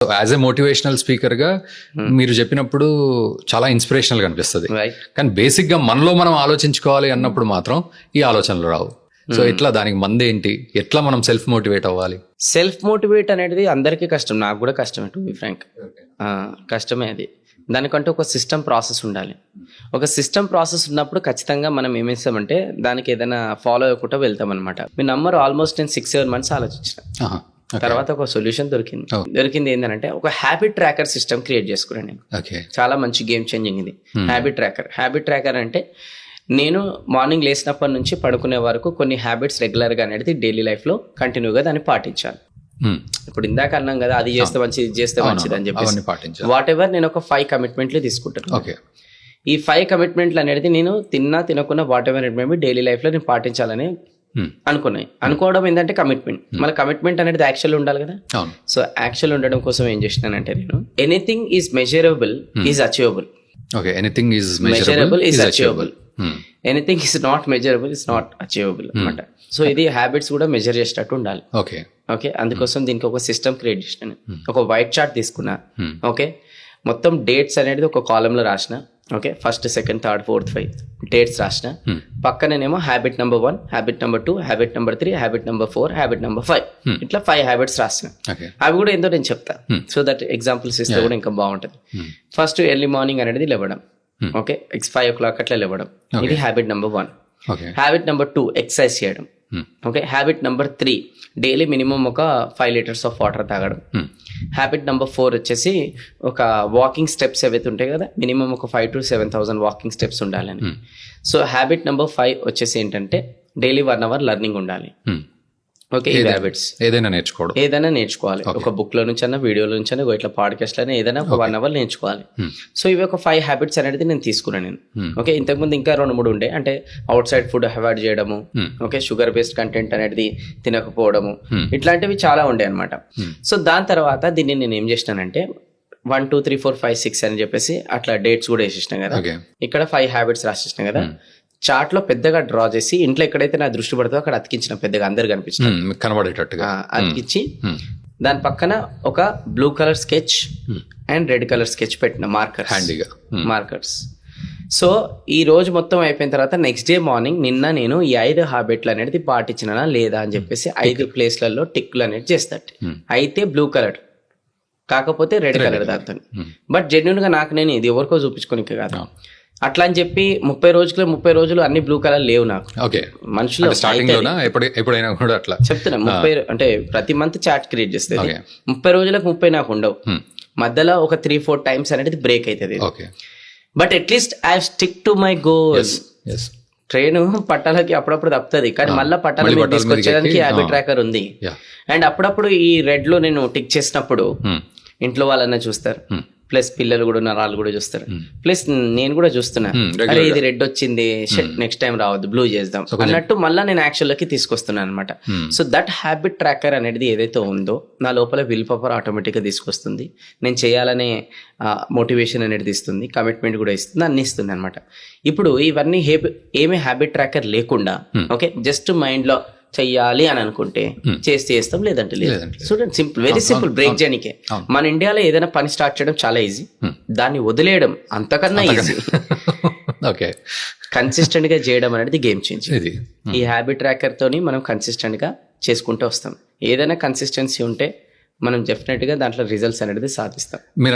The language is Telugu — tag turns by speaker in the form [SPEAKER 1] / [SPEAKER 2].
[SPEAKER 1] యాజ్ ఎ మోటివేషనల్ స్పీకర్ గా మీరు చెప్పినప్పుడు చాలా ఇన్స్పిరేషనల్ గా అనిపిస్తుంది. కానీ బేసిక్ గా మనలో మనం ఆలోచించుకోవాలి అన్నప్పుడు మాత్రం ఈ ఆలోచనలు రావు. సో ఎట్లా దానికి మందేంటి, ఎట్లా మనం సెల్ఫ్ మోటివేట్ అవ్వాలి?
[SPEAKER 2] సెల్ఫ్ మోటివేట్ అనేది అందరికీ కష్టం, నాకు కూడా కష్టమే, టు బి ఫ్రాంక్ కష్టమే. అది దానికంటే ఒక సిస్టమ్ ప్రాసెస్ ఉండాలి. ఒక సిస్టమ్ ప్రాసెస్ ఉన్నప్పుడు ఖచ్చితంగా మనం ఏం చేస్తామంటే దానికి ఏదైనా ఫాలో అవ్వకుండా వెళ్తాం అనమాట. మీ నంబర్ ఆల్మోస్ట్ నేను 6-7 months ఆలోచించిన తర్వాత ఒక సొల్యూషన్ దొరికింది ఏంటంటే ఒక హ్యాబిట్ ట్రాకర్ సిస్టమ్ క్రియేట్ చేసుకున్నాను నేను. చాలా మంచి గేమ్ చేంజింగ్ ఇది హ్యాబిట్ ట్రాకర్ అంటే నేను మార్నింగ్ లేచినప్పటి నుంచి పడుకునే వరకు కొన్ని హ్యాబిట్స్ రెగ్యులర్గా అనేది డైలీ లైఫ్లో కంటిన్యూగా దాన్ని పాటించాలి. ఇప్పుడు ఇందాక అన్నాం కదా, అది చేస్తే మంచిది, ఇది చేస్తే మంచిది అని చెప్పి వాట్ ఎవర్ నేను ఒక 5 commitmentలు తీసుకుంటాను. ఈ 5 commitmentలు అనేది నేను తినకున్న వాట్ ఎవర్ డైలీ లైఫ్లో నేను పాటించాలని అనుకోవడం ఏంటంటే కమిట్మెంట్. మన కమిట్మెంట్ అనేది యాక్చువల్ ఉండాలి కదా. సో యాక్చువల్ ఉండడం కోసం ఏం చేసినానంటే నేను anything is measurable is achievable.
[SPEAKER 1] Anything is
[SPEAKER 2] measurable is achievable, anything is not measurable is not achievable అనమాట. సో ఇది హ్యాబిట్స్ కూడా మెజర్ చేసేటట్టు ఉండాలి. ఓకే, అందుకోసం దీనికి ఒక సిస్టమ్ క్రియేట్ చేసిన, ఒక వైట్ చార్ట్ తీసుకున్నా. ఓకే, మొత్తం డేట్స్ అనేది ఒక కాలంలో రాసిన. Okay, 1st, 2nd, 3rd, 4th, 5th dates రాసిన. పక్కనేమో habit number 1, habit number 2, habit number 3, habit number 4, habit నెంber 5 ఇట్లా 5 హ్యాబిట్స్ రాసిన. అవి కూడా ఏందో నేను చెప్తా, సో దట్ ఎగ్జాంపుల్స్ ఇస్తే కూడా ఇంకా బాగుంటుంది. ఫస్ట్ ఎర్లీ మార్నింగ్ అనేది లేవడం. ఓకే, 5 o'clock అట్లా లేవడం, ఇది habit number 1. Habit number 2 exercise చేయడం. Okay, habit number 3 daily minimum ఒక 5 liters ఆఫ్ వాటర్ తాగడం. హ్యాబిట్ నెంబర్ 4 వచ్చేసి ఒక వాకింగ్ స్టెప్స్ ఏవైతే ఉంటాయి కదా, మినిమం ఒక 5,000 to 7,000 వాకింగ్ స్టెప్స్ ఉండాలని. సో హ్యాబిట్ నెంబర్ 5 వచ్చేసి ఏంటంటే డైలీ 1 hour లెర్నింగ్ ఉండాలి. ఓకే, ఈ హ్యాబిట్స్ ఏదైనా నేర్చుకోవాలి. ఒక బుక్ లో నుంచి అన్నా, వీడియోలో నుంచి అన్నా, ఇట్లా పాడ్కాస్ట్ లో ఏదైనా ఒక 1 hour నేర్చుకోవాలి. సో ఇవి ఒక 5 హ్యాబిట్స్ అనేది నేను తీసుకున్నాను నేను. ఓకే, ఇంతకుముందు ఇంకా 2-3 ఉండే, అంటే అవుట్ సైడ్ ఫుడ్ అవాయిడ్ చేయడము, ఓకే, షుగర్ బేస్డ్ కంటెంట్ అనేది తినకపోవడము, ఇట్లాంటివి చాలా ఉండే అనమాట. సో దాని తర్వాత దీన్ని నేను ఏం చేసినానంటే 1, 2, 3, 4, 5, 6 అని చెప్పేసి అట్లా డేట్స్ కూడా వేసేసిన కదా. ఇక్కడ 5 హ్యాబిట్స్ రాసేసిన కదా, చార్ట్ లో పెద్దగా డ్రా చేసి ఇంట్లో ఎక్కడైతే నా దృష్టి పడుతుందో అక్కడ అతికించిన, పెద్దగా అందరు
[SPEAKER 1] కనబడేటట్టుగా
[SPEAKER 2] అతికించి దాని పక్కన ఒక blue colour sketch and red colour sketch పెట్టిన మార్కర్స్. సో ఈ రోజు మొత్తం అయిపోయిన తర్వాత నెక్స్ట్ డే మార్నింగ్ నిన్న నేను ఈ 5 హ్యాబిట్లు అనేది పాటించినా లేదా అని చెప్పేసి 5 ప్లేస్లలో టిక్లు అనేది చేస్తాడు. అయితే బ్లూ కలర్ కాకపోతే రెడ్ కలర్ దాంతో. బట్ జెన్యున్ గా నాకు నేను ఇది ఎవరికో చూపించుకోనికి కాదు, అట్లా అని చెప్పి 30 రోజులు అన్ని బ్లూ కలర్ లేవు నాకు. మనుషులు చెప్తున్నా 30 అంటే ప్రతి మంత్ చార్ట్ క్రియేట్ చేస్తే 30 రోజులకు 30 నాకు ఉండవు. మధ్యలో ఒక 3-4 times అనేది బ్రేక్ అవుతుంది. But at least I stick to my goals. Train పట్టాలకి అప్పుడప్పుడు తప్పుతుంది, కానీ మళ్ళీ పట్టాల మీద తీసుకొచ్చేదానికి హ్యాబిట్ ట్రాకర్ ఉంది. అండ్ అప్పుడప్పుడు ఈ రెడ్ లో నేను టిక్ చేసినప్పుడు ఇంట్లో వాళ్ళన్నా చూస్తారు, ప్లస్ పిల్లలు కూడా ఉన్నారు, వాళ్ళు కూడా చూస్తారు, ప్లస్ నేను కూడా చూస్తున్నా, అరే ఇది రెడ్ వచ్చింది, నెక్స్ట్ టైం రావద్దు, బ్లూ చేద్దాం అన్నట్టు మళ్ళీ నేను యాక్షన్ లోకి తీసుకొస్తున్నాను అనమాట. సో దట్ హ్యాబిట్ ట్రాకర్ అనేది ఏదైతే ఉందో నా లోపల విల్ పవర్ ఆటోమేటిక్ గా తీసుకొస్తుంది. నేను చేయాలనే మోటివేషన్ అనేది ఇస్తుంది, కమిట్మెంట్ కూడా ఇస్తుంది, అన్ని ఇస్తుంది అనమాట. ఇప్పుడు ఇవన్నీ ఏమీ హ్యాబిట్ ట్రాకర్ లేకుండా ఓకే జస్ట్ మైండ్ లో చెయ్యాలి అని అనుకుంటే చేస్తాం, లేదంటే లేదు. చూడండి, సింపుల్, వెరీ సింపుల్ బ్రేక్ చేయడానికే. మన ఇండియాలో ఏదైనా పని స్టార్ట్ చేయడం చాలా ఈజీ, దాన్ని వదిలేయడం అంతకన్నా ఈజీ. కన్సిస్టెంట్ గా చేయడం అనేది గేమ్ చేంజ్. ఈ హ్యాబిట్ ట్రాకర్ తోని మనం కన్సిస్టెంట్ గా చేసుకుంటూ వస్తాం. ఏదైనా కన్సిస్టెన్సీ ఉంటే మనం డెఫినెట్ గా దాంట్లో రిజల్ట్స్ అనేది సాధిస్తాం.